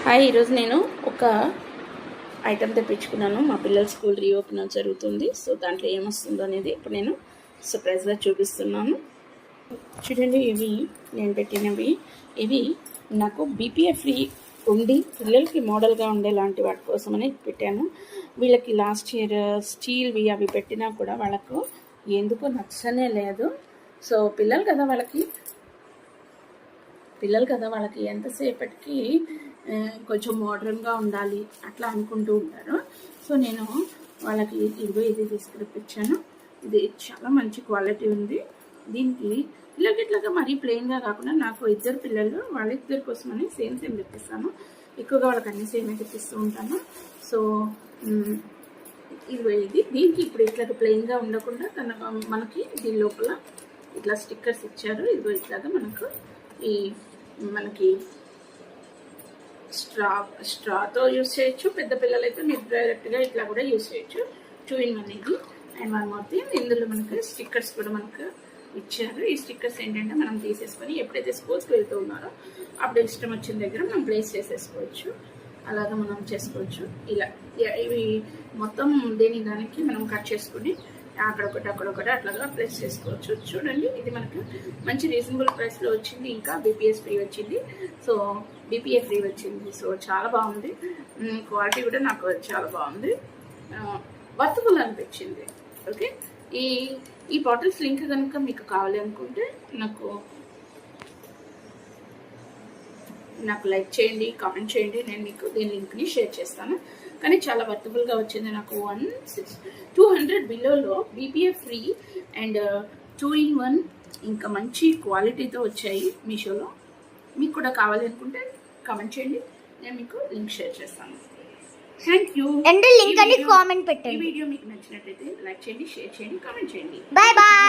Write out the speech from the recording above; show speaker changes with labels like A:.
A: Hi, ఈరోజు నేను ఒక ఐటెం తెప్పించుకున్నాను. మా పిల్లల స్కూల్ రీఓపెన్ జరుగుతుంది. సో దాంట్లో ఏమొస్తుందో అనేది ఇప్పుడు నేను సర్ప్రైజ్గా చూపిస్తున్నాను. చూడండి, ఇవి నేను పెట్టినవి. ఇవి నాకు బీపీఎఫ్ ఫ్రీ ఉండి పిల్లలకి మోడల్గా ఉండే లాంటి వాటి కోసమని పెట్టాను. వీళ్ళకి లాస్ట్ ఇయర్ స్టీల్వి అవి పెట్టినా కూడా వాళ్ళకు ఎందుకో నచ్చనే లేదు. సో పిల్లలు కదా వాళ్ళకి ఎంతసేపటికి కొంచెం మోడర్న్గా ఉండాలి అట్లా అనుకుంటూ ఉంటారు. సో నేను వాళ్ళకి ఇది తీసుకురప్పించాను. ఇది చాలా మంచి క్వాలిటీ ఉంది. దీనికి ఇట్లాగా మరీ ప్లెయిన్గా కాకుండా నాకు ఇద్దరు పిల్లలు, వాళ్ళిద్దరి కోసమని సేమ్ తెప్పిస్తాను. ఎక్కువగా వాళ్ళకి అన్ని సేమే తెప్పిస్తూ ఉంటాను. సో దీనికి ఇప్పుడు ఇట్లాగా ప్లెయిన్గా ఉండకుండా మనకి దీని లోపల ఇట్లా స్టిక్కర్స్ ఇచ్చారు. ఇట్లాగా మనకి స్ట్రాతో యూస్ చేయొచ్చు. పెద్ద పిల్లలైతే మీరు డైరెక్ట్గా ఇట్లా కూడా యూస్ చేయొచ్చు. 2-in-1 ఇది. అండ్ వన్ మోర్ థింగ్, ఇందులో మనకు స్టిక్కర్స్ కూడా మనకు ఇచ్చారు. ఈ స్టిక్కర్స్ ఏంటంటే మనం తీసేసుకొని ఎప్పుడైతే స్కూల్స్కి వెళ్తూ ఉన్నారో అప్పుడు ఇష్టం వచ్చిన దగ్గర మనం ప్లేస్ చేసేసుకోవచ్చు. అలాగా మనం చేసుకోవచ్చు. ఇలా ఇవి మొత్తం దానికి మనం కట్ చేసుకుని అక్కడొకటి అట్లాగా ప్లేస్ చేసుకోవచ్చు. చూడండి, ఇది మనకు మంచి రీజనబుల్ ప్రైస్లో వచ్చింది. ఇంకా బీపీఎస్ ఫ్రీ వచ్చింది. సో బీపీఎఫ్ ఫ్రీ వచ్చింది. సో చాలా బాగుంది. క్వాలిటీ కూడా నాకు చాలా బాగుంది. వర్తబుల్ అనిపించింది. ఓకే, ఈ బాటిల్స్ లింక్ కనుక మీకు కావాలి అనుకుంటే నాకు లైక్ చేయండి, కామెంట్ చేయండి. నేను మీకు దీని లింక్ని షేర్ చేస్తాను. కానీ చాలా వర్తబుల్గా వచ్చింది. నాకు 200 బిలోలో బీపీఎఫ్ ఫ్రీ అండ్ 2-in-1 ఇంకా మంచి క్వాలిటీతో వచ్చాయి మీషోలో. మీకు కూడా కావాలి అనుకుంటే కామెంట్ చేయండి, నేను మీకు లింక్ షేర్ చేస్తాను. Thank you.
B: లింక్ అని కామెంట్ పెట్టండి.
A: ఈ వీడియో మీకు నచ్చినట్లయితే లైక్ చేయండి, షేర్ చేయండి, కామెంట్ చేయండి.
B: Bye bye.